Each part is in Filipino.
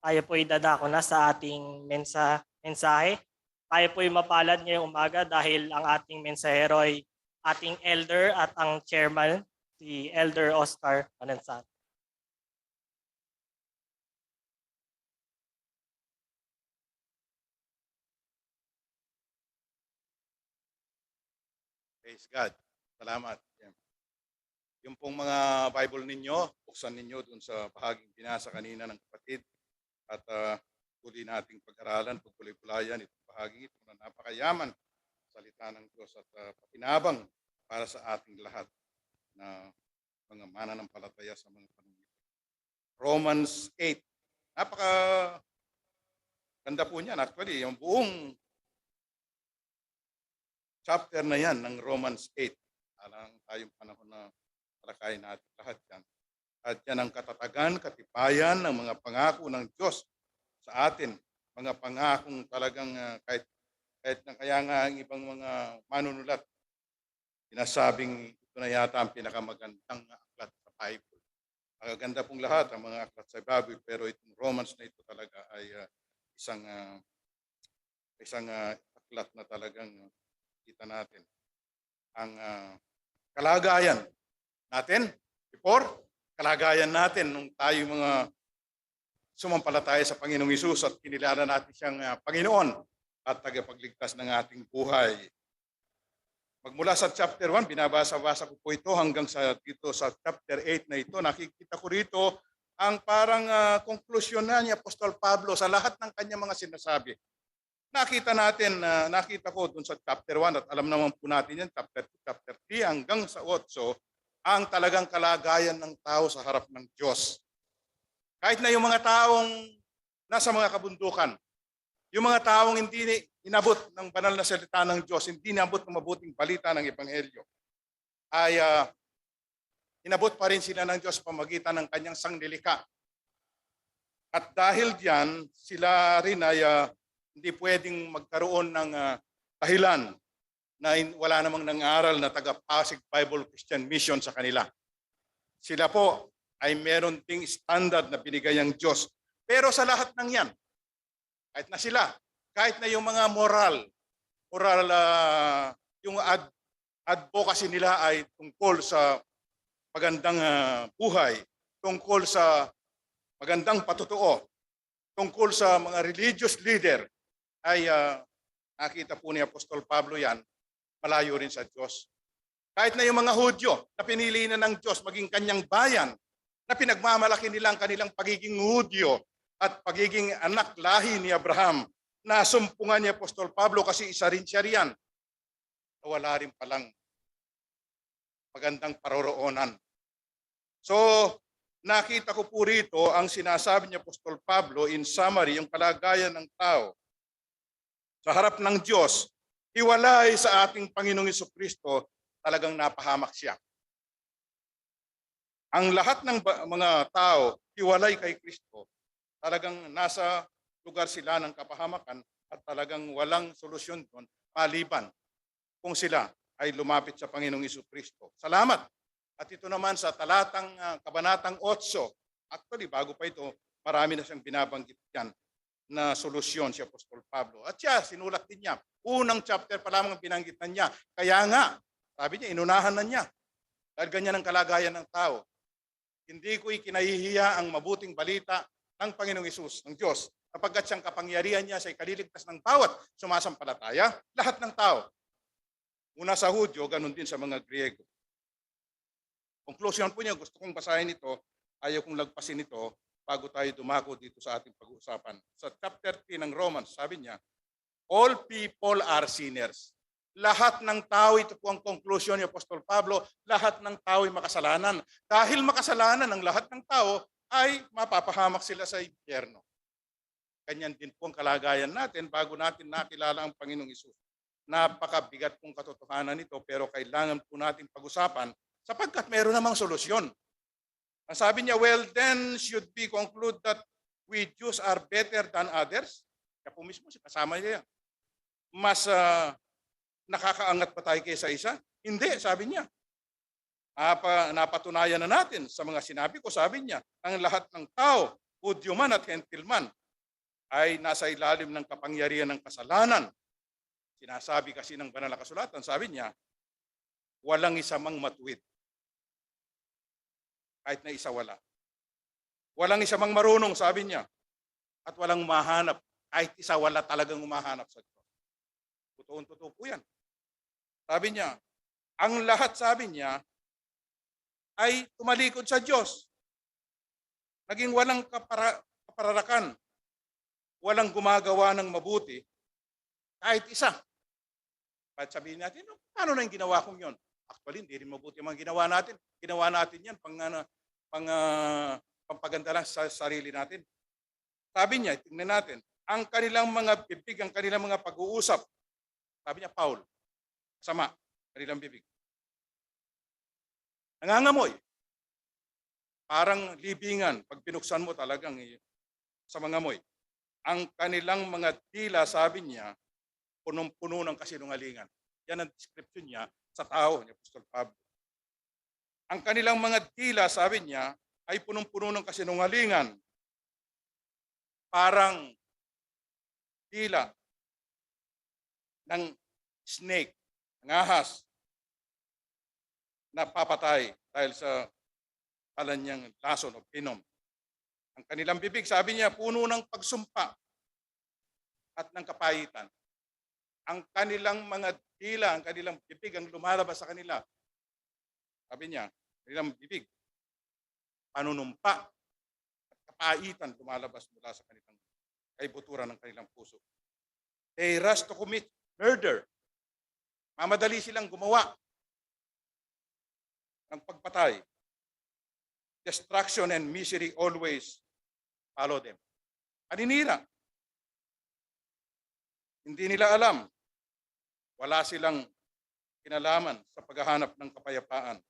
Tayo po'y dadako na sa ating mensahe. Tayo po'y mapalad ngayong umaga dahil ang ating mensahero ay ating elder at ang chairman, si Elder Oscar Manansat. Praise God. Salamat. Yung pong mga Bible ninyo, buksan ninyo dun sa bahaging binasa kanina ng kapatid at tuloy nating pag-aralan, pagkulay-kulayan itong bahaging ito na napakayaman salita ng Diyos at pakinabang para sa ating lahat na mga mananampalataya sa mga panahon. Romans 8. Napaka ganda po niyan. Actually, yung buong chapter na yan ng Romans 8. Alang tayong panahon na talakayin natin lahat yan. At yan ang katatagan, katibayan ng mga pangako ng Diyos sa atin. Mga pangakong talagang kahit na kaya nga ang ibang mga manunulat, sinasabing ito na yata ang pinakamagandang aklat sa Bible. Magaganda pong lahat ang mga aklat sa Bible, pero itong Romans na ito talaga ay isang aklat na talagang kita natin ang kalagayan natin before, kalagayan natin nung tayo mga sumampalataya sa Panginoong Hesus at kinilala natin siyang Panginoon at tagapagligtas ng ating buhay. Magmula sa chapter 1, binabasa-basa ko po ito hanggang sa dito sa chapter 8 na ito. Nakikita ko rito ang parang konklusyon na ni Apostol Pablo sa lahat ng kanyang mga sinasabi. Nakita ko dun sa chapter 1 at alam naman po natin yan, chapter 2, chapter 3 hanggang sa 8, ang talagang kalagayan ng tao sa harap ng Diyos. Kahit na yung mga taong nasa mga kabundukan, yung mga taong hindi inabot ng banal na salita ng Diyos, hindi inabot ng mabuting balita ng Ebanghelyo, ay inabot pa rin sila ng Diyos pamagitan ng kanyang sanglilika. At dahil diyan, sila rin ay hindi pwedeng magkaroon ng dahilan na wala namang nangaral na taga-Pasig Bible Christian Mission sa kanila. Sila po ay meron ding standard na binigay ang Diyos. Pero sa lahat ng yan, kahit na yung mga moral yung advocacy nila ay tungkol sa magandang buhay, tungkol sa magandang patutuo, tungkol sa mga religious leader, ay nakita po ni Apostol Pablo yan, malayo rin sa Diyos. Kahit na yung mga Hudyo na pinili na ng Diyos maging kanyang bayan, na pinagmamalaki nilang kanilang pagiging Hudyo at pagiging anak lahi ni Abraham, na sumpungan ni Apostol Pablo kasi isa rin siya riyan, wala rin palang magandang paroroonan. So, nakita ko po rito ang sinasabi ni Apostol Pablo in summary, yung kalagayan ng tao sa harap ng Diyos, hiwalay sa ating Panginoong Jesucristo, talagang napahamak siya. Ang lahat ng mga tao, hiwalay kay Kristo, talagang nasa lugar sila ng kapahamakan at talagang walang solusyon doon maliban kung sila ay lumapit sa Panginoong Jesucristo. Salamat. At ito naman sa kabanatang 8, actually bago pa ito, marami na siyang binabanggit yan na solusyon si Apostol Pablo. At siya, sinulat din niya. Unang chapter pa lamang binanggit na niya. Kaya nga, sabi niya, inunahan na niya. Dahil ganyan ang kalagayan ng tao. Hindi ko ikinahihiya ang mabuting balita ng Panginoong Hesus, ng Diyos. Kapagkat siyang kapangyarihan niya sa ikaliligtas ng bawat sumasampalataya, lahat ng tao. Una sa Hudyo, ganun din sa mga Griego. Conclusion po niya, gusto kong basahin ito, ayaw kong lagpasin ito bago tayo dumako dito sa ating pag-uusapan. Sa chapter 3 ng Romans, sabi niya, all people are sinners. Lahat ng tao, ito po ang conclusion ni Apostol Pablo, lahat ng tao ay makasalanan. Dahil makasalanan ng lahat ng tao, ay mapapahamak sila sa impyerno. Ganyan din po ang kalagayan natin bago natin nakilala ang Panginoong Hesus. Napakabigat pong katotohanan nito, pero kailangan po natin pag-usapan sapagkat meron namang solusyon. Ang sabi niya, well, then should be conclude that we Jews are better than others. Kaya po mismo, kasama niya yan. Mas nakakaangat pa tayo kaysa isa? Hindi, sabi niya. Napatunayan na natin sa mga sinabi ko, sabi niya, ang lahat ng tao Hudyo man at Hentil man, ay nasa ilalim ng kapangyarihan ng kasalanan. Sinasabi kasi ng banal na kasulatan, sabi niya, walang isa mang matuwid. Kahit na isa wala. Walang isa mang marunong, sabi niya. At walang umahanap. Kahit isa wala talagang umahanap sa Diyos. Totoo po yan. Sabi niya, ang lahat, sabi niya, ay tumalikod sa Diyos. Naging walang kapararakan. Walang gumagawa ng mabuti. Kahit isa. Kahit sabihin natin, paano na yung ginawa kong yun? Actually, hindi rin mabuti ang mga ginawa natin. Ginawa natin yan pampaganda lang sa sarili natin. Sabi niya, tingnan natin, ang kanilang mga bibig, ang kanilang mga pag-uusap, sabi niya, Paul, sama, kanilang bibig. Nangangamoy. Parang libingan, pag binuksan mo talagang sa mga amoy. Ang kanilang mga dila, sabi niya, punong-puno ng kasinungalingan. Yan ang description niya sa tao ni Apostol Pablo. Ang kanilang mga dila, sabi niya, ay punong-puno ng kasinungalingan. Parang dila ng snake, ng ahas, na papatay dahil sa kalan niyang lason o pinom. Ang kanilang bibig, sabi niya, puno ng pagsumpa at ng kapahitan. Ang kanilang mga dila, ang kanilang bibig, ang lumalabas sa kanila, sabi niya, kanilang bibig, panunumpa at kapahitan lumalabas mula sa kanilang kaibuturan ng kanilang puso. They rush to commit murder. Mamadali silang gumawa ng pagpatay. Destruction and misery always follow them. Paninira. Hindi nila alam. Wala silang kinalaman sa paghahanap ng kapayapaan.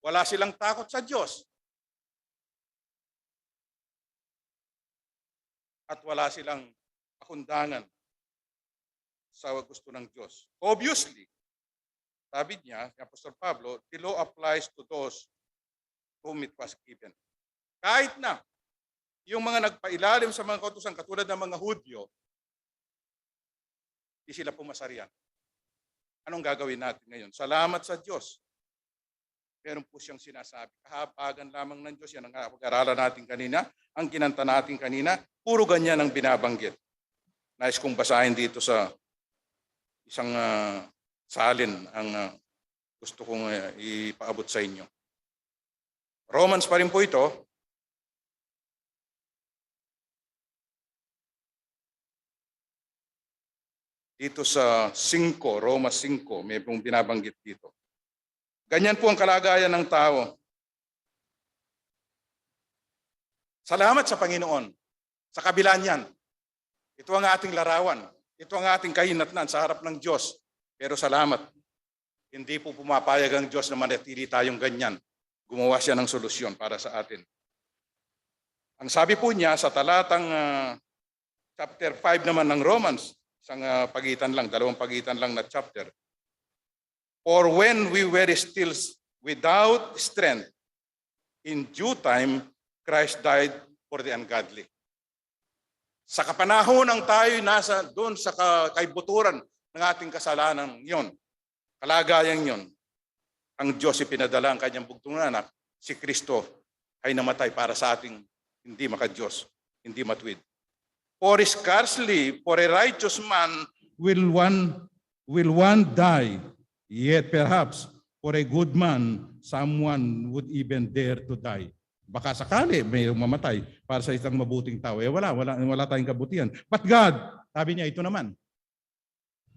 Wala silang takot sa Diyos. At wala silang pakundangan sa gusto ng Diyos. Obviously, sabi niya, si Apostol Pablo, the law applies to those whom it was given. Kahit na yung mga nagpailalim sa mga kautusan katulad ng mga Hudyo, di sila pumasarian. Anong gagawin natin ngayon? Salamat sa Diyos. Meron po siyang sinasabi. Kahabagan lamang ng Diyos. Yan ang pag-aralan natin kanina. Ang kinanta natin kanina. Puro ganyan ang binabanggit. Nais kong basahin dito sa isang salin ang gusto kong ipaabot sa inyo. Romans pa rin po ito. Dito sa 5, Roma 5, may pong binabanggit dito. Ganyan po ang kalagayan ng tao. Salamat sa Panginoon. Sa kabila niyan, ito ang ating larawan. Ito ang ating kahinatnan sa harap ng Diyos. Pero salamat, hindi po pumapayag ang Diyos na manatili tayong ganyan. Gumawa siya ng solusyon para sa atin. Ang sabi po niya sa talatang chapter 5 naman ng Romans, isang pagitan lang, dalawang pagitan lang na chapter. For when we were still without strength, in due time, Christ died for the ungodly. Sa kapanahon ng tayo nasa doon sa kaibuturan ng ating kasalanan yon, kalagayan yon, ang Diyos ipinadala ang kanyang bugtong na anak, si Kristo ay namatay para sa ating hindi maka-Diyos, hindi matuwid. For scarcely for a righteous man will one die, yet perhaps for a good man, someone would even dare to die. Baka sakali may mamatay para sa isang mabuting tao. Wala tayong kabutihan. But God, sabi niya, ito naman.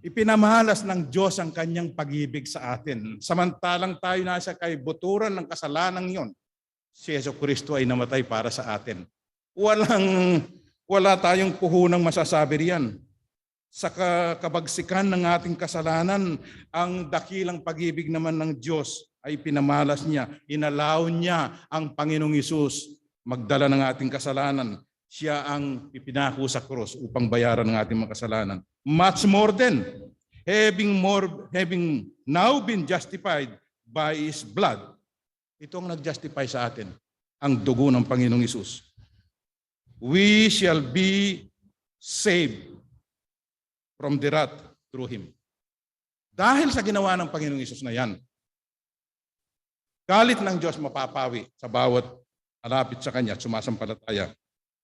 Ipinamahalas ng Diyos ang kanyang pag-ibig sa atin. Samantalang tayo nasa kaibuturan ng kasalanan yon, si Jesucristo ay namatay para sa atin. Wala tayong puhunang masasabi riyan. Sa kabagsikan ng ating kasalanan, ang dakilang pag-ibig naman ng Diyos ay pinamalas niya. Inalaw niya ang Panginoong Hesus magdala ng ating kasalanan. Siya ang ipinako sa krus upang bayaran ng ating mga kasalanan. Much more than having now been justified by His blood. Ito ang nag-justify sa atin. ang dugo ng Panginoong Hesus, we shall be saved from the wrath through Him. Dahil sa ginawa ng Panginoong Hesus na yan, galit ng Diyos mapapawi sa bawat malapit sa Kanya at sumasampalataya.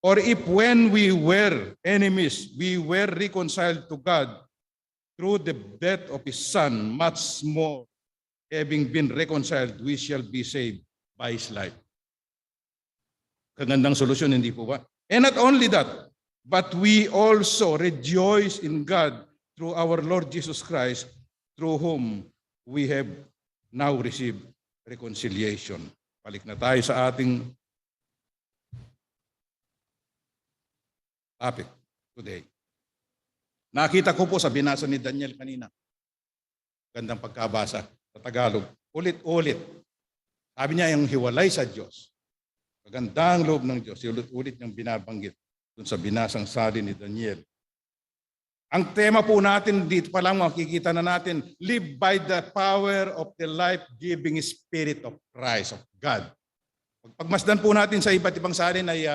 Or if when we were enemies, we were reconciled to God through the death of His Son, much more, having been reconciled, we shall be saved by His life. Kagandang solusyon, hindi po ba? And not only that, but we also rejoice in God through our Lord Jesus Christ, through whom we have now received reconciliation. Balik na tayo sa ating topic today. Nakita ko po sa binasa ni Daniel kanina. Gandang pagkabasa sa Tagalog. Ulit-ulit. Sabi niya yung hiwalay sa Diyos. Magandang loob ng Diyos. Ulit-ulit niyang binabanggit dun sa binasang salin ni Daniel. Ang tema po natin, dito pa lang makikita na natin, live by the power of the life-giving Spirit of Christ, of God. Pagmasdan po natin sa iba't ibang salin ay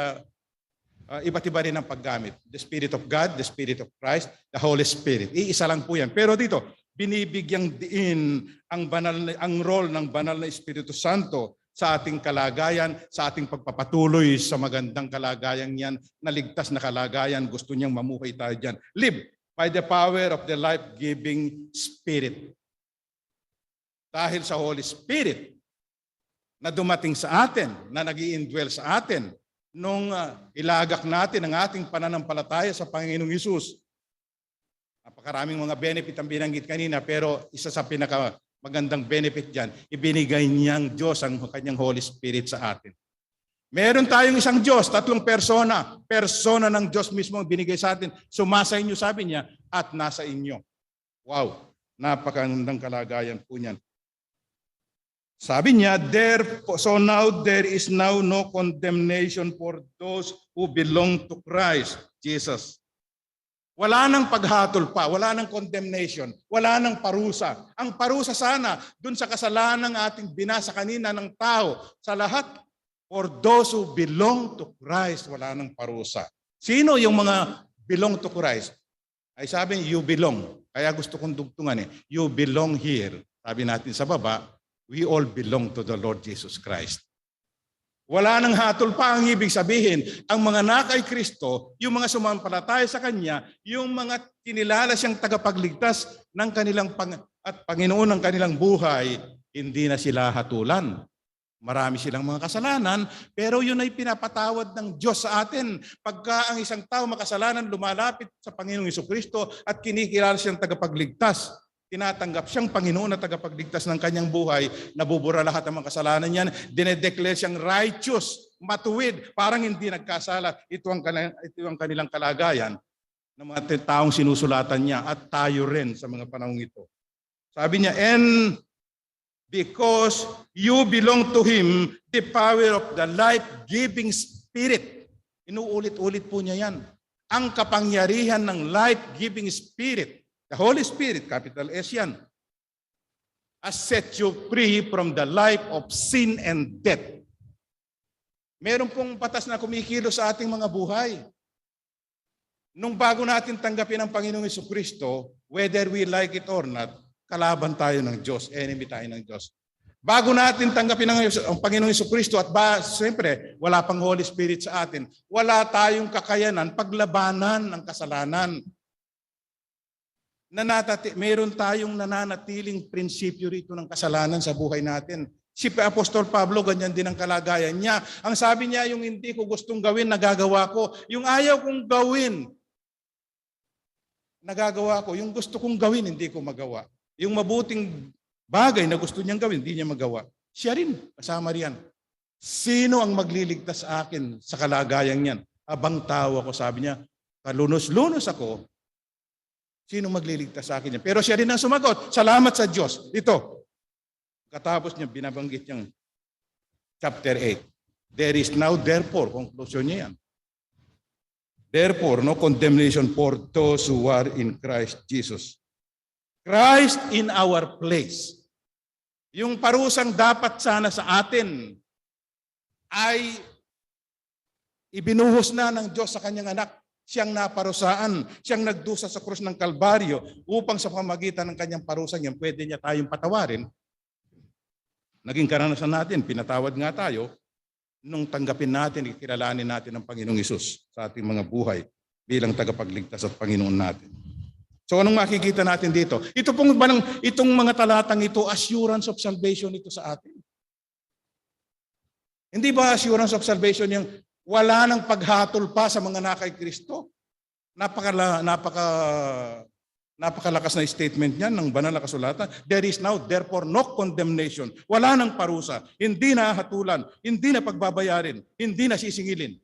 iba't iba rin ang paggamit. The Spirit of God, the Spirit of Christ, the Holy Spirit. Iisa lang po yan. Pero dito, binibigyang diin ang role ng banal na Espiritu Santo sa ating kalagayan, sa ating pagpapatuloy sa magandang kalagayan yan, na ligtas na kalagayan, gusto niyang mamuhay tayo dyan. Live by the power of the life-giving Spirit. Dahil sa Holy Spirit na dumating sa atin, na nag-i-indwell sa atin, nung ilagak natin ang ating pananampalataya sa Panginoong Hesus. Napakaraming mga benefit ang binanggit kanina, pero isa sa pinakamagandang benefit dyan, ibinigay niyang Diyos ang kanyang Holy Spirit sa atin. Meron tayong isang Diyos, tatlong persona. Persona ng Diyos mismo ang binigay sa atin. Sumasa inyo, sabi niya, at nasa inyo. Wow, napakagandang kalagayan po niyan. Sabi niya, so now there is now no condemnation for those who belong to Christ Jesus. Wala nang paghatol pa, wala nang condemnation, wala nang parusa. Ang parusa sana, dun sa kasalanan ng ating binasa kanina ng tao, sa lahat, for those who belong to Christ, wala nang parusa. Sino yung mga belong to Christ? Ay sabi, you belong. Kaya gusto kong dugtungan you belong here. Sabi natin sa baba, we all belong to the Lord Jesus Christ. Wala nang hatol pa, ang ibig sabihin, ang mga nakay Kristo, yung mga sumampalataya sa Kanya, yung mga kinilala siyang tagapagligtas ng kanilang at Panginoon ng kanilang buhay, hindi na sila hatulan. Marami silang mga kasalanan, pero yun ay pinapatawad ng Diyos sa atin. Pagka ang isang tao makasalanan, lumalapit sa Panginoong Jesucristo at kinikilala siyang tagapagligtas, tinatanggap siyang Panginoon na tagapagligtas ng kanyang buhay, nabubura lahat ng mga kasalanan niyan, dinedeclare siyang righteous, matuwid, parang hindi nagkasala. Ito ang kanilang kalagayan ng mga taong sinusulatan niya at tayo rin sa mga panahong ito. Sabi niya, and because you belong to Him, the power of the life-giving Spirit. Inuulit-ulit po niya yan. Ang kapangyarihan ng life-giving Spirit, the Holy Spirit, capital S yan, has set you free from the life of sin and death. Meron pong batas na kumikilos sa ating mga buhay. Nung bago natin tanggapin ang Panginoong Jesucristo, whether we like it or not, kalaban tayo ng Diyos, enemy tayo ng Diyos. Bago natin tanggapin ang Panginoong Jesucristo at siyempre, wala pang Holy Spirit sa atin, wala tayong kakayanan paglabanan ng kasalanan. Meron tayong nananatiling prinsipyo rito ng kasalanan sa buhay natin. Si Apostol Pablo, ganyan din ang kalagayan niya. Ang sabi niya, yung hindi ko gustong gawin, nagagawa ko. Yung ayaw kong gawin, nagagawa ko. Yung gusto kong gawin, hindi ko magawa. Yung mabuting bagay na gusto niyang gawin, hindi niya magawa. Siya rin, kasama riyan. Sino ang magliligtas sa akin sa kalagayan niyan? Abang tao ako, sabi niya, kalunos-lunos ako. Sino magliligtas sa akin niyan? Pero siya rin ang sumagot. Salamat sa Diyos. Ito, katapos niya, binabanggit niyang chapter 8. There is now therefore, conclusion niya yan. Therefore, no condemnation for those who are in Christ Jesus. Christ in our place. Yung parusang dapat sana sa atin ay ibinuhos na ng Diyos sa kanyang anak. Siyang naparusaan, siyang nagdusa sa krus ng Kalbaryo upang sa pamamagitan ng kanyang parusa niyan, pwede niya tayong patawarin. Naging karanasan natin, pinatawad nga tayo nung tanggapin natin, ikilalanin natin ang Panginoong Hesus sa ating mga buhay bilang tagapagligtas at Panginoon natin. So anong makikita natin dito? Itong mga talatang ito, assurance of salvation ito sa atin. Hindi ba assurance of salvation yung wala nang paghatol pa sa mga na kay Kristo? Napakalakas na statement niyan ng banal na kasulatan. There is now therefore no condemnation. Wala nang parusa. Hindi na hatulan. Hindi na pagbabayarin. Hindi na sisingilin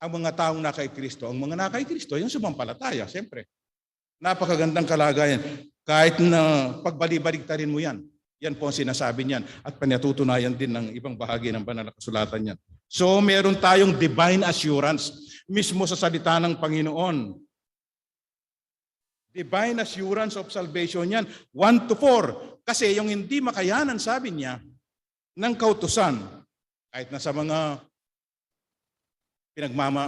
ang mga taong na kay Kristo. Ang mga na kay Kristo, yung sumampalataya, siyempre. Napakagandang kalagayan. Kahit na pagbali-baligtarin mo yan, yan po ang sinasabi niyan at panatutunayan din ng ibang bahagi ng banal na kasulatan niyan. So meron tayong divine assurance mismo sa salita ng Panginoon. Divine assurance of salvation yan. 1-4. Kasi yung hindi makayanan, sabi niya, ng kautusan, kahit na sa mga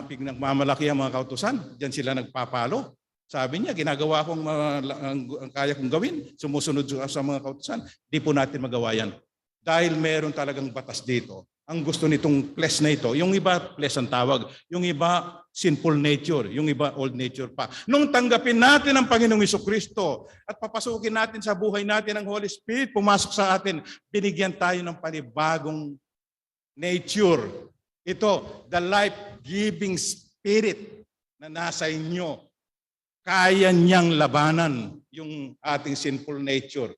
pinagmamalaki ang mga kautusan, diyan sila nagpapalo. Sabi niya, ginagawa kong ang kaya kong gawin, sumusunod sa mga kautusan, di po natin magawa yan. Dahil meron talagang batas dito. Ang gusto nitong flesh na ito, yung iba flesh ang tawag, yung iba sinful nature, yung iba old nature pa. Nung tanggapin natin ang Panginoong Jesucristo at papasukin natin sa buhay natin ang Holy Spirit, pumasok sa atin, binigyan tayo ng panibagong nature. Ito, the life-giving spirit na nasa inyo. Kaya niyang labanan yung ating sinful nature.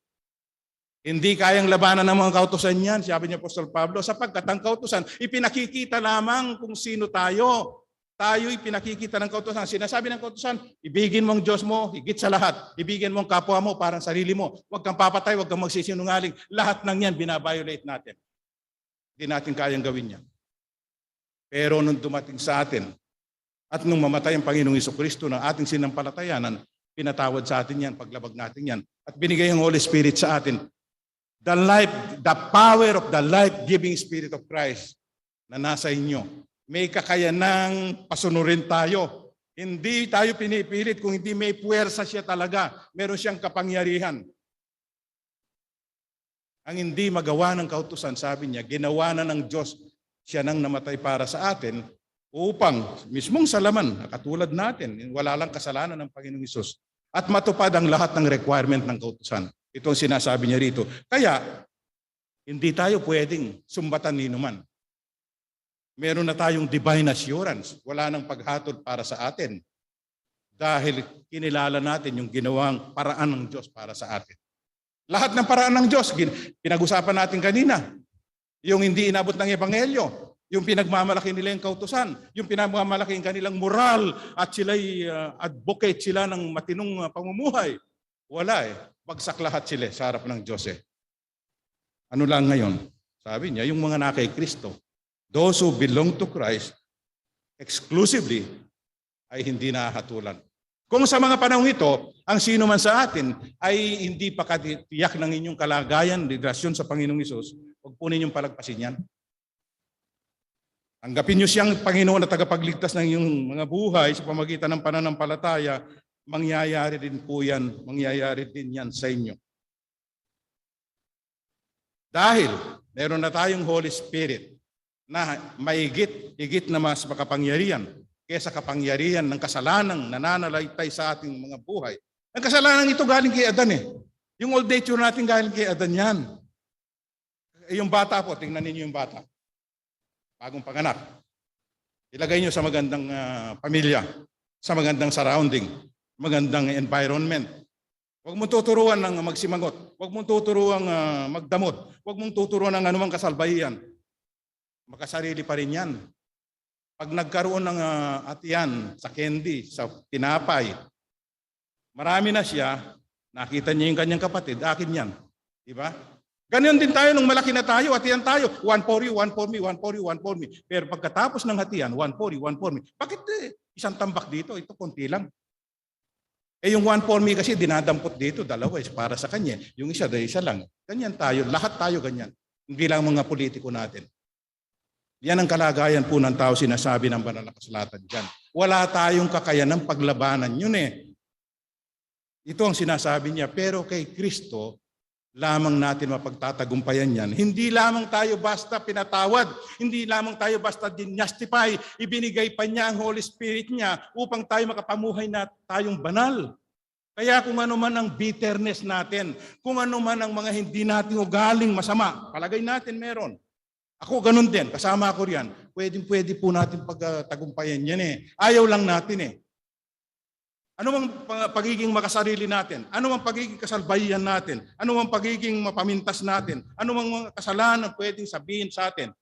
Hindi kayang labanan ng mga kautusan niyan, sabi niya Apostol Pablo, sapagkat ang kautusan, ipinakikita lamang kung sino tayo. Tayo ipinakikita ng kautusan. Sinasabi ng kautusan, ibigin mo ang Diyos mo, higit sa lahat. Ibigin mo ang kapwa mo, parang sarili mo. Huwag kang papatay, huwag kang magsisinungaling. Lahat ng yan, binabiolate natin. Hindi natin kayang gawin yan. Pero nung dumating sa atin, at nung mamatay ang Panginoong Jesucristo ng ating sinampalatayanan, pinatawad sa atin yan, paglabag natin yan. At binigay ang Holy Spirit sa atin. The power of the life-giving Spirit of Christ na nasa inyo. May kakayanang pasunurin tayo. Hindi tayo pinipilit kung hindi may puwersa siya talaga. Meron siyang kapangyarihan. Ang hindi magawa ng kautusan, sabi niya, ginawa na ng Diyos. Siya nang namatay para sa atin upang mismong salaman, katulad natin, wala lang kasalanan ng Panginoong Hesus. At matupad ang lahat ng requirement ng kautusan. Ito ang sinasabi niya rito. Kaya, hindi tayo pwedeng sumbatan ni numan. Meron na tayong divine assurance. Wala nang paghatol para sa atin. Dahil kinilala natin yung ginawang paraan ng Diyos para sa atin. Lahat ng paraan ng Diyos, pinag-usapan natin kanina. Yung hindi inabot ng Ebanghelyo, yung pinagmamalaki nila yung kautusan, yung pinagmamalaki yung kanilang moral at sila'y advocate sila ng matinong pamumuhay. Wala eh. Bagsak lahat sila sa harap ng Diyos eh. Ano lang ngayon? Sabi niya, yung mga na kay Kristo, those who belong to Christ, exclusively, ay hindi nahatulan. Kung sa mga panahon ito, ang sino man sa atin ay hindi pa katiyak ng inyong kalagayan, relasyon sa Panginoong Hesus, huwag po ninyong palagpasin yan. Tanggapin niyo siyang Panginoon na tagapagligtas ng iyong mga buhay sa pamagitan ng pananampalataya, mangyayari din po yan, mangyayari din yan sa inyo. Dahil meron na tayong Holy Spirit na higit na mas makapangyarihan kaysa kapangyarihan ng kasalanang nananalaytay sa ating mga buhay. Ang kasalanan ito galing kay Adan eh. Yung old nature natin galing kay Adan yan. Yung bata po, tingnan ninyo yung bata. Bagong panganak. Ilagay nyo sa magandang pamilya, sa magandang surrounding, magandang environment. Huwag mong tuturuan ng magsimangot. Huwag mong tuturuan magdamot. Huwag mong tuturuan ng anumang kasalbahian. Makasarili pa rin yan. Pag nagkaroon ng atiyan sa candy, sa tinapay, marami na siya, nakita niya yung kanyang kapatid, akin yan. Diba? Ganyan din tayo nung malaki na tayo, hatian tayo. One for you, one for me, one for you, one for me. Pero pagkatapos ng hatian, one for you, one for me. Bakit isang tambak dito? Ito konti lang. Yung one for me kasi dinadampot dito, dalawa para sa kanya. Yung isa, isa lang. Ganyan tayo. Lahat tayo ganyan. Hindi lang mga politiko natin. Yan ang kalagayan po ng tao, sinasabi ng banal na kasulatan dyan. Wala tayong kakayanang paglabanan yun eh. Ito ang sinasabi niya, pero kay Kristo, lamang natin mapagtatagumpayan yan. Hindi lamang tayo basta pinatawad, hindi lamang tayo basta dinjustify, ibinigay pa niya ang Holy Spirit niya upang tayo makapamuhay na tayong banal. Kaya kung ano man ang bitterness natin, kung ano man ang mga hindi natin ugaling masama, palagay natin meron. Ako ganun din, kasama ako riyan. Pwede po natin pagtagumpayan yan eh. Ayaw lang natin eh. Ano mang pagiging makasarili natin? Ano mang pagiging kasalbayan natin? Ano mang pagiging mapamintas natin? Ano mang mga kasalanan pwedeng sabihin sa atin?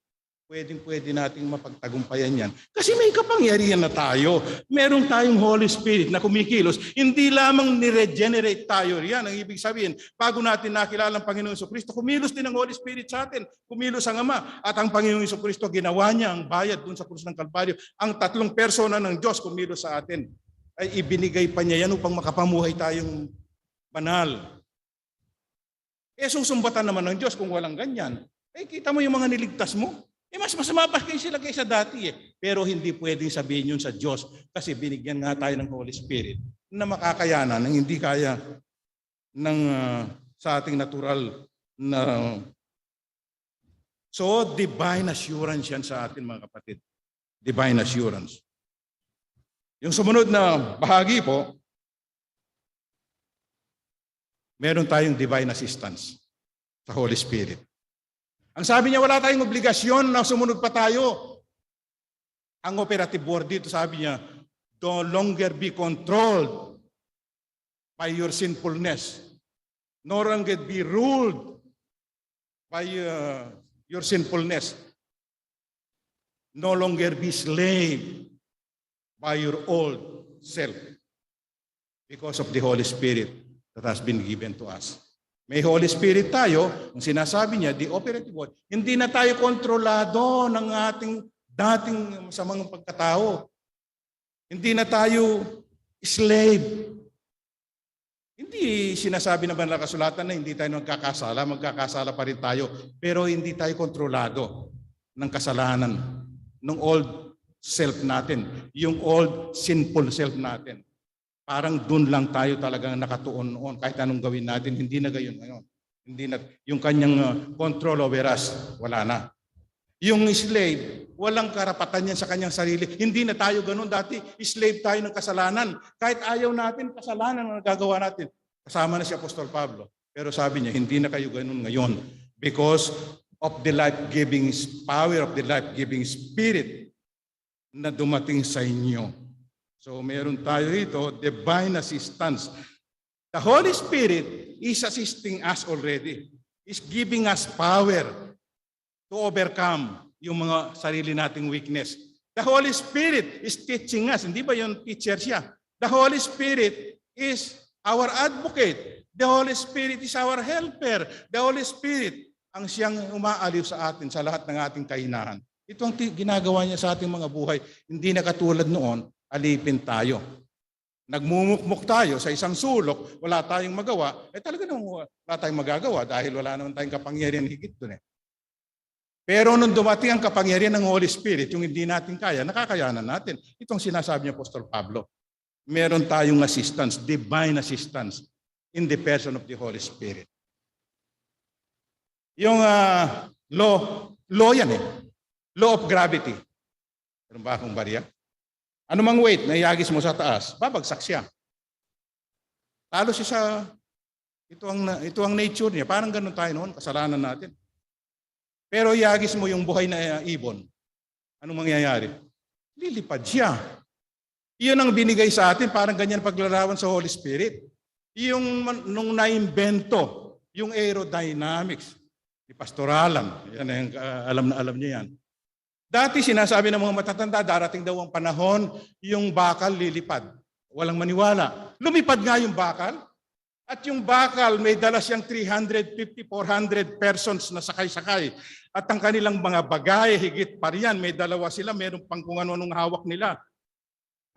Pwede nating mapagtagumpayan yan. Kasi may kapangyarihan na tayo. Meron tayong Holy Spirit na kumikilos. Hindi lamang ni-regenerate tayo. Yan ang ibig sabihin. Bago natin nakilala ang Panginoong Jesucristo, kumilos din ang Holy Spirit sa atin. Kumilos ang Ama. At ang Panginoong Jesucristo, ginawa niya ang bayad dun sa krus ng Kalbaryo. Ang tatlong persona ng Diyos kumilos sa atin. Ay ibinigay pa niya yan upang makapamuhay tayong banal. Susumbatan naman ng Diyos kung walang ganyan. Kita mo yung mga niligtas mo. Mas masama pa kayo sila kaysa dati eh. Pero hindi pwedeng sabihin yun sa Diyos kasi binigyan nga tayo ng Holy Spirit na makakayanan ng hindi kaya ng sa ating natural na. So, divine assurance yan sa atin mga kapatid. Divine assurance. Yung sumunod na bahagi po, meron tayong divine assistance sa Holy Spirit. Ang sabi niya, wala tayong obligasyon na sumunod pa tayo. Ang operative word dito, sabi niya, no longer be controlled by your sinfulness, nor longer be ruled by your sinfulness, no longer be slave by your old self because of the Holy Spirit that has been given to us. May Holy Spirit tayo, ang sinasabi niya, the operative word, hindi na tayo kontrolado ng ating dating masamang pagkatao. Hindi na tayo slave. Hindi sinasabi ng banal na kasulatan na hindi tayo magkakasala pa rin tayo, pero hindi tayo kontrolado ng kasalanan, ng old self natin, yung old sinful self natin. Parang dun lang tayo talagang nakatuon noon. Kahit anong gawin natin, hindi na gayon ngayon. Hindi na, yung kanyang control over us, wala na. Yung slave, walang karapatan niya sa kanyang sarili. Hindi na tayo ganun. Dati, slave tayo ng kasalanan. Kahit ayaw natin, kasalanan ang nagagawa natin. Kasama na si Apostol Pablo. Pero sabi niya, hindi na kayo ganun ngayon. Because of the life-giving power, of the life-giving spirit na dumating sa inyo. So meron tayo rito, divine assistance. The Holy Spirit is assisting us already. Is giving us power to overcome yung mga sarili nating weakness. The Holy Spirit is teaching us. Hindi ba yung teacher siya? The Holy Spirit is our advocate. The Holy Spirit is our helper. The Holy Spirit ang siyang umaaliw sa atin sa lahat ng ating kahinahan. Ito ang ginagawa niya sa ating mga buhay. Hindi na katulad noon, alipin tayo. Nagmumukmuk tayo sa isang sulok, wala tayong magawa, talaga naman wala tayong magagawa dahil wala naman tayong kapangyarihan higit doon eh. Pero nung dumating ang kapangyarihan ng Holy Spirit, yung hindi natin kaya, nakakayanan natin. Itong sinasabi ni Apostol Pablo. Meron tayong assistance, divine assistance in the person of the Holy Spirit. Yung law yan eh. Law of gravity. Meron ba akong barya? Ano mang weight na iagis mo sa taas, babagsak siya. Talo siya sa, ito ang nature niya. Parang ganun tayo noon, kasalanan natin. Pero iagis mo yung buhay na ibon. Anong mangyayari? Lilipad siya. Iyon ang binigay sa atin, parang ganyan paglarawan sa Holy Spirit. Yung nung naimbento, yung aerodynamics, ni Pastor Alan, yan, alam niya yan. Dati sinasabi ng mga matatanda, darating daw ang panahon, yung bakal lilipad. Walang maniwala. Lumipad nga yung bakal. At yung bakal, may dala siyang 350, 400 persons na sakay-sakay. At ang kanilang mga bagay, higit pa riyan, may dalawa sila, meron pang kung ano-anong hawak nila.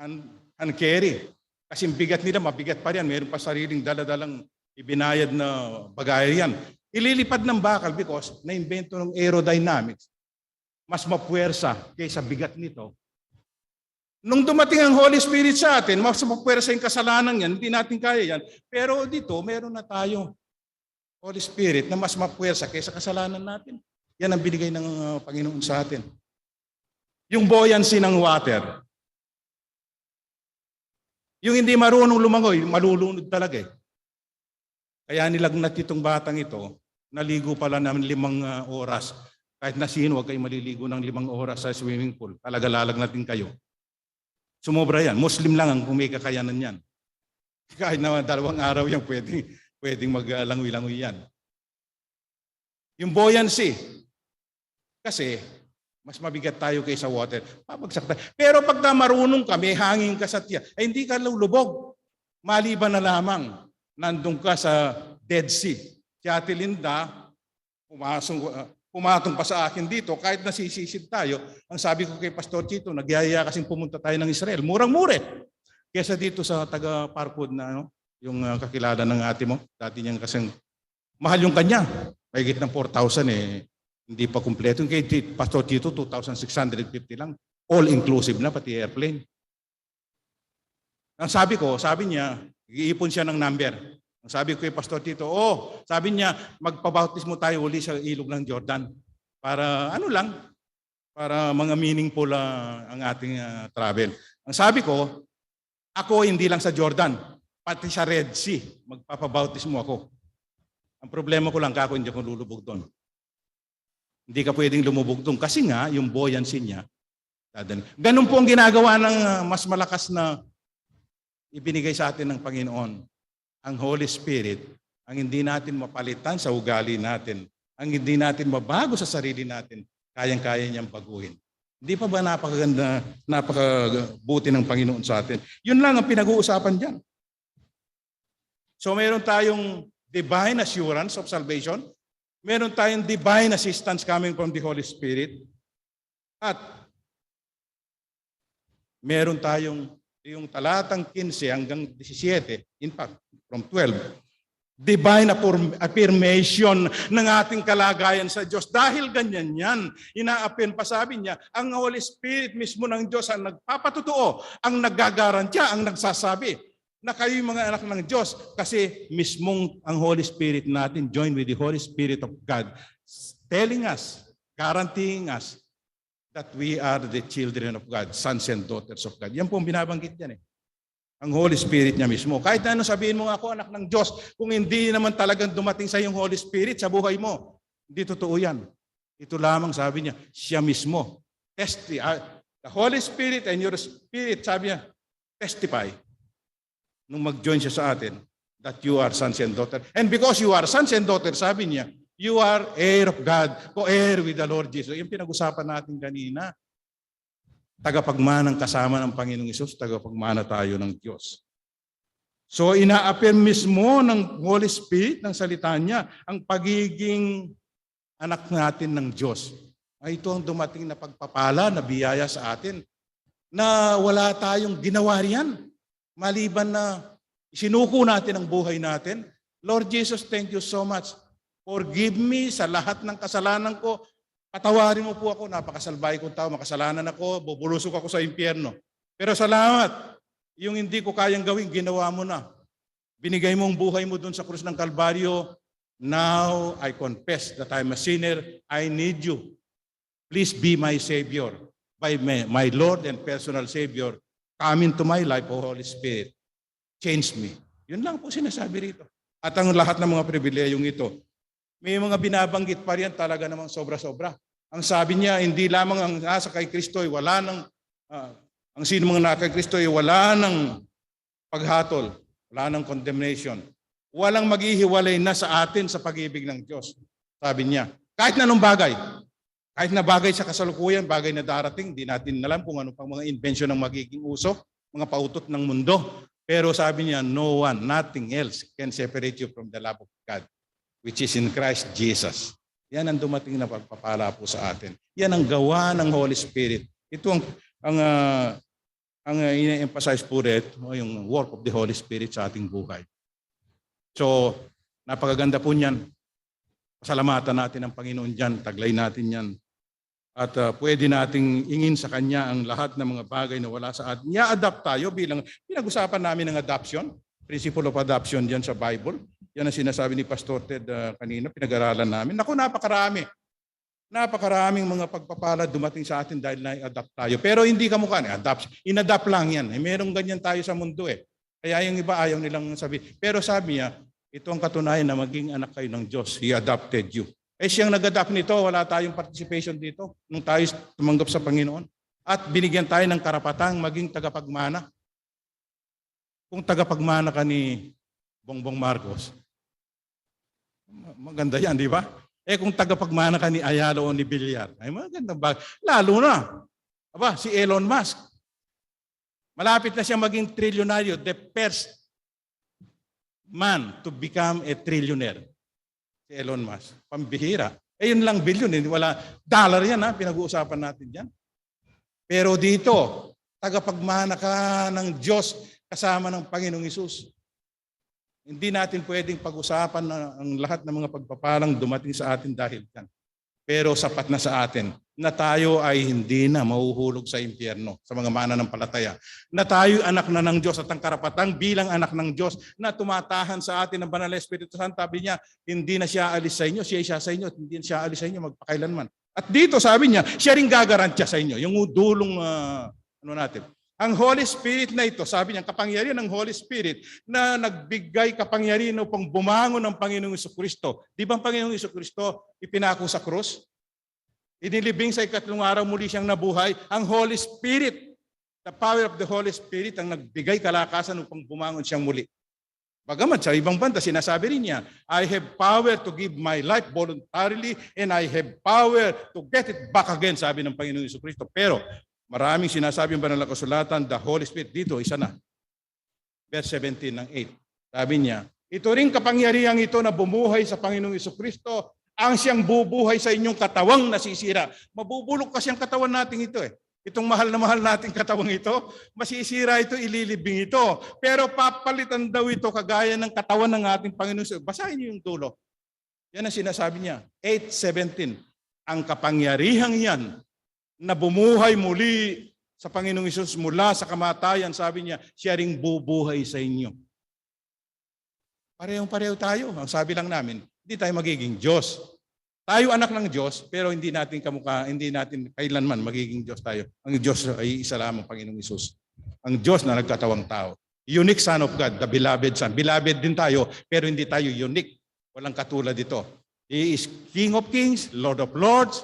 And carry. Kasi bigat nila, mabigat pa riyan. Meron pa sariling daladalang ibinayad na bagay yan. Ililipad ng bakal because na-invento ng aerodynamics. mas mapuwersa kaysa bigat nito. Nung dumating ang Holy Spirit sa atin, mas mapuwersa yung kasalanan yan, hindi natin kaya yan. Pero dito, meron na tayo Holy Spirit na mas mapuwersa kaysa kasalanan natin. Yan ang binigay ng Panginoon sa atin. Yung buoyancy ng water. Yung hindi marunong lumangoy, malulunod talaga eh. Kaya nilagnat itong batang ito, naligo pala ng 5 oras. Kahit na sino, huwag kayo maliligo ng 5 oras sa swimming pool. Talaga lalagnatin kayo. Sumobra yan. Muslim lang ang may kakayanan yan. Kahit na 2 araw yan, pwedeng maglangoy-langoy yan. Yung buoyancy. Kasi, mas mabigat tayo kaysa water. Pabagsak tayo. Pero pag marunong ka, may hangin ka sa tiyan, ay hindi ka lulubog. Maliban na lamang, nandun ka sa Dead Sea. Si Ate Linda, pumatong pa sa akin dito, kahit nasisisid tayo, ang sabi ko kay Pastor Chito, nagyaya kasing pumunta tayo ng Israel. Murang-mure. Kesa dito sa taga-Parkwood na yung kakilala ng ate mo, dati niyang kasing mahal yung kanya. Mahigit ng 4,000 eh. Hindi pa kumpleto. Kay Pastor Chito, 2,650 lang. All-inclusive na, pati airplane. Ang sabi niya, iipon siya ng number. Ang sabi ko kay Pastor Tito, sabi niya, magpabautismo tayo uli sa ilog ng Jordan. Para para mga meaningful ang ating travel. Ang sabi ko, ako hindi lang sa Jordan, pati sa Red Sea, magpapabautismo ako. Ang problema ko lang, kako hindi ako lulubog doon. Hindi ka pwedeng lumubog doon kasi nga, yung buoyancy niya, ganun po ang ginagawa ng mas malakas na ibinigay sa atin ng Panginoon. Ang Holy Spirit, ang hindi natin mapalitan sa ugali natin, ang hindi natin mabago sa sarili natin, kayang-kaya niyang baguhin. Hindi pa ba napakaganda, napakabuti ng Panginoon sa atin? Yun lang ang pinag-uusapan dyan. So mayroon tayong divine assurance of salvation, meron tayong divine assistance coming from the Holy Spirit, at meron tayong yung talatang 15 hanggang 17, in fact, from 12, divine affirmation ng ating kalagayan sa Diyos. Dahil ganyan yan, ina-affirm pa sabi niya, ang Holy Spirit mismo ng Diyos ang nagpapatutuo, ang naggagarantiya, ang nagsasabi na kayo yung mga anak ng Diyos kasi mismong ang Holy Spirit natin join with the Holy Spirit of God telling us, guaranteeing us that we are the children of God, sons and daughters of God. Yan po ang binabanggit yan eh. Ang Holy Spirit niya mismo. Kahit na ano sabihin mo ako, anak ng Diyos, kung hindi naman talagang dumating sa iyong Holy Spirit sa buhay mo, hindi totoo yan. Ito lamang sabi niya, siya mismo. The Holy Spirit and your spirit, sabi niya, testify. Nung mag-join siya sa atin, that you are sons and daughters. And because you are sons and daughters, sabi niya, you are heir of God, co-heir with the Lord Jesus. Yung pinag-usapan natin kanina. Tagapagmanang kasama ng Panginoong Hesus, tagapagmana tayo ng Diyos. So ina-affirm mismo ng Holy Spirit, ng salita niya, ang pagiging anak natin ng Diyos. Ay ito ang dumating na pagpapala, na biyaya sa atin, na wala tayong ginawa riyan. Maliban na isinuko natin ang buhay natin. Lord Jesus, thank you so much. Forgive me sa lahat ng kasalanan ko. Patawarin mo po ako, napakasalbay kong tao, makasalanan ako, bubulusok ako sa impyerno. Pero salamat, yung hindi ko kayang gawin, ginawa mo na. Binigay mo ang buhay mo doon sa krus ng Kalbaryo. Now I confess that I'm a sinner. I need you. Please be my Savior. By my Lord and personal Savior, come into my life, O Holy Spirit. Change me. Yun lang po sinasabi rito. At ang lahat ng mga pribileyong ito, may mga binabanggit pa rin talaga namang sobra-sobra. Ang sabi niya, hindi lamang ang nasa kay Kristo ay wala ng, ang sino mga nasa kay Kristo ay wala ng paghatol, wala ng condemnation. Walang maghihiwalay na sa atin sa pag-ibig ng Diyos. Sabi niya, kahit na anong bagay, kahit na bagay sa kasalukuyan, bagay na darating, di natin alam kung ano pang mga invention ng magiging uso, mga pautot ng mundo. Pero sabi niya, no one, nothing else can separate you from the love of God, which is in Christ Jesus. Yan ang dumating na pagpapala po sa atin. Yan ang gawa ng Holy Spirit. Ito ang ina-emphasize po rin, yung work of the Holy Spirit sa ating buhay. So, napakaganda po niyan. Pasalamatan natin ang Panginoon dyan, taglay natin yan. At pwede nating ingin sa Kanya ang lahat ng mga bagay na wala sa atin. I-adapt tayo bilang pinag-usapan namin ng adoption, principle of adoption diyan sa Bible. Yan ang sinasabi ni Pastor Ted kanina, pinag-aralan namin. Naku, napakarami. Napakaraming mga pagpapala dumating sa atin dahil na-adapt tayo. Pero hindi kamukha ni adapt. In-adapt lang yan. Merong ganyan tayo sa mundo eh. Kaya yung iba ayaw nilang sabi. Pero sabi niya, ito ang katunayan na maging anak kayo ng Diyos. He adopted you. Siyang nag-adapt nito, wala tayong participation dito nung tayo tumanggap sa Panginoon. At binigyan tayo ng karapatang maging tagapagmana. Kung tagapagmana ka ni Bongbong Marcos, maganda yan, di ba? Kung tagapagmana ka ni Ayala o ni Villar, ay maganda ba? Lalo na, si Elon Musk. Malapit na siya maging trilyonaryo, the first man to become a trillionaire. Si Elon Musk. Pambihira. Yun lang bilyon. Wala. Dollar yan pinag-uusapan natin yan. Pero dito, tagapagmana ka ng Diyos kasama ng Panginoong Hesus. Hindi natin pwedeng pag-usapan na ang lahat ng mga pagpapalang dumating sa atin dahil yan. Pero sapat na sa atin na tayo ay hindi na mahuhulog sa impyerno sa mga mananampalataya. Na tayo anak na ng Diyos at ang karapatang bilang anak ng Diyos na tumatahan sa atin ng Banal na Espiritu Santo. Sabi niya, hindi na siya alis sa inyo, siya sa inyo, at hindi na siya alis sa inyo magpakailanman. At dito sabi niya, siya rin gagarantya sa inyo. Yung dulong natin. Ang Holy Spirit na ito, sabi niya, kapangyarihan ng Holy Spirit na nagbigay kapangyarihan upang bumangon ng Panginoong Jesucristo. Di ba ang Panginoong Jesucristo ipinako sa krus? Inilibing sa ikatlong araw muli siyang nabuhay. Ang Holy Spirit, the power of the Holy Spirit ang nagbigay kalakasan upang bumangon siyang muli. Bagamat sa ibang banda, sinasabi rin niya, I have power to give my life voluntarily and I have power to get it back again, sabi ng Panginoong Jesucristo. Pero maraming sinasabi ang Banal na Kasulatan, the Holy Spirit, dito, isa na. Verse 17 ng 8. Sabi niya, ito rin kapangyarihan ito na bumuhay sa Panginoong Jesucristo, ang siyang bubuhay sa inyong katawang nasisira. Mabubulok kasi ang katawan natin ito eh. Itong mahal na mahal nating katawang ito, masisira ito, ililibing ito. Pero papalitan daw ito kagaya ng katawan ng ating Panginoong Jesucristo. Basahin niyo yung dulo. Yan ang sinasabi niya. 8:17. Ang kapangyarihan yan na bumuhay muli sa Panginoong Hesus mula sa kamatayan, sabi niya, siya ring bubuhay sa inyo. Parehong-pareho tayo. Ang sabi lang namin, hindi tayo magiging Diyos. Tayo anak ng Diyos, pero hindi natin kailanman magiging Diyos tayo. Ang Diyos ay isa lamang, Panginoong Hesus. Ang Diyos na nagkatawang tao. Unique Son of God, the beloved Son. Beloved din tayo, pero hindi tayo unique. Walang katulad dito. He is King of Kings, Lord of Lords,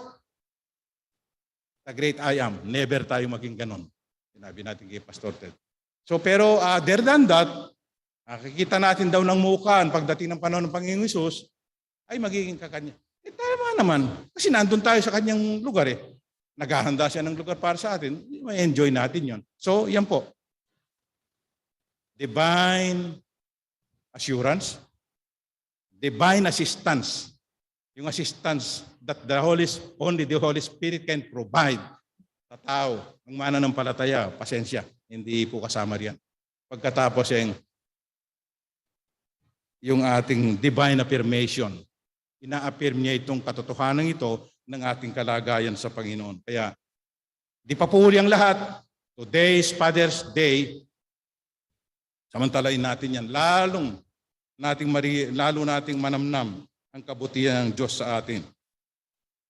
the great I am. Never tayo maging ganon. Sinabi natin kay Pastor Ted. So pero other than that, nakikita natin daw ng mukhaan pagdating ng panahon ng Panginoong Hesus, ay magiging kakanya. Tama naman. Kasi nandun tayo sa kanyang lugar eh. Naghahanda siya ng lugar para sa atin. May enjoy natin yon. So yan po. Divine assurance. Divine assistance. Yung assistance that only the Holy Spirit can provide sa tao. Ang mananampalataya, pasensya, hindi po kasama riyan. Pagkatapos yung ating divine affirmation, ina-affirm niya itong katotohanan ito ng ating kalagayan sa Panginoon. Kaya, di pa po huli ang lahat. Today is Father's Day. Samantalain natin yan. Lalo nating manamnam ang kabutihan ng Diyos sa atin.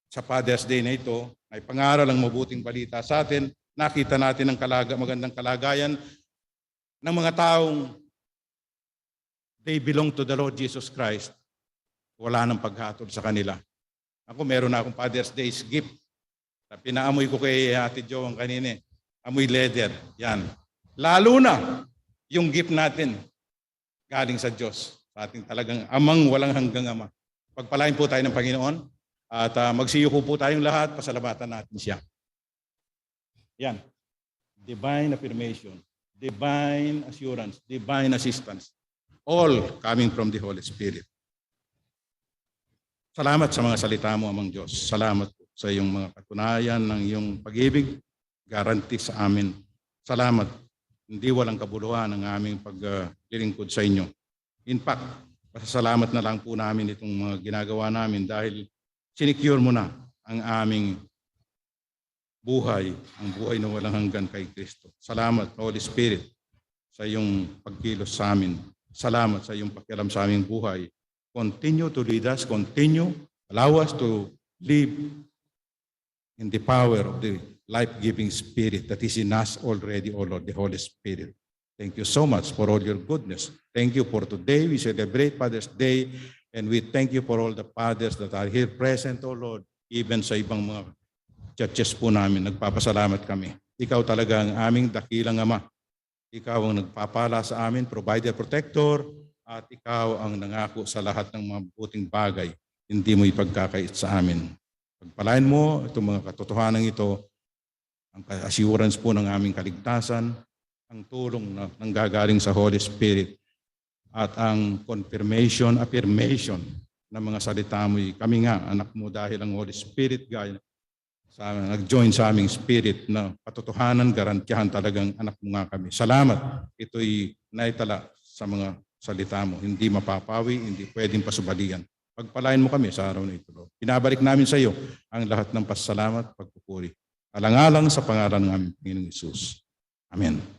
Sa Father's Day na ito, ay pangaral ang mabuting balita sa atin. Nakita natin ang magandang kalagayan ng mga taong they belong to the Lord Jesus Christ. Wala nang paghatol sa kanila. Ako meron na akong Father's Day's gift. Pinaamoy ko kay Ate Jo ang kanina. Amoy leather. Yan. Lalo na yung gift natin galing sa Diyos. Sa ating talagang amang walang hanggang ama. Pagpalain po tayo ng Panginoon at magsiyuko po tayong lahat, pasalamatan natin siya. Yan. Divine affirmation, divine assurance, divine assistance. All coming from the Holy Spirit. Salamat sa mga salita mo, Amang Diyos. Salamat sa iyong mga katunayan ng iyong pag-ibig, guarantee sa amin. Salamat. Hindi walang kabuluhan ang aming paglilingkod sa inyo. In fact, pasasalamat na lang po namin itong mga ginagawa namin dahil sinicure mo na ang aming buhay, ang buhay na walang hanggan kay Kristo. Salamat, Holy Spirit, sa iyong pagkilos sa amin. Salamat sa iyong pakialam sa aming buhay. Continue to lead us, continue, allow us to live in the power of the life-giving Spirit that is in us already, O Lord, the Holy Spirit. Thank you so much for all your goodness. Thank you for today. We celebrate Father's Day, and we thank you for all the fathers that are here present, O Lord, even sa ibang mga churches po namin. Nagpapasalamat kami. Ikaw talaga ang aming dakilang Ama. Ikaw ang nagpapala sa amin, provider, protector, at ikaw ang nangako sa lahat ng mga buting bagay. Hindi mo ipagkakait sa amin. Pagpalain mo itong mga katotohanan ito, ang assurance po ng aming kaligtasan, ang tulong na nanggagaling sa Holy Spirit, at ang confirmation, affirmation ng mga salita mo. Kami nga, anak mo, dahil ang Holy Spirit nag-join sa aming spirit na katotohanan, garantiyahan talagang anak mo nga kami. Salamat. Ito'y naitala sa mga salita mo. Hindi mapapawi, hindi pwedeng pasubalian. Pagpalain mo kami sa araw na ito, Lord. Pinabalik namin sa iyo ang lahat ng pasasalamat, pagpupuri. Alang-alang sa pangalan ng aming Panginoong Hesus. Amen.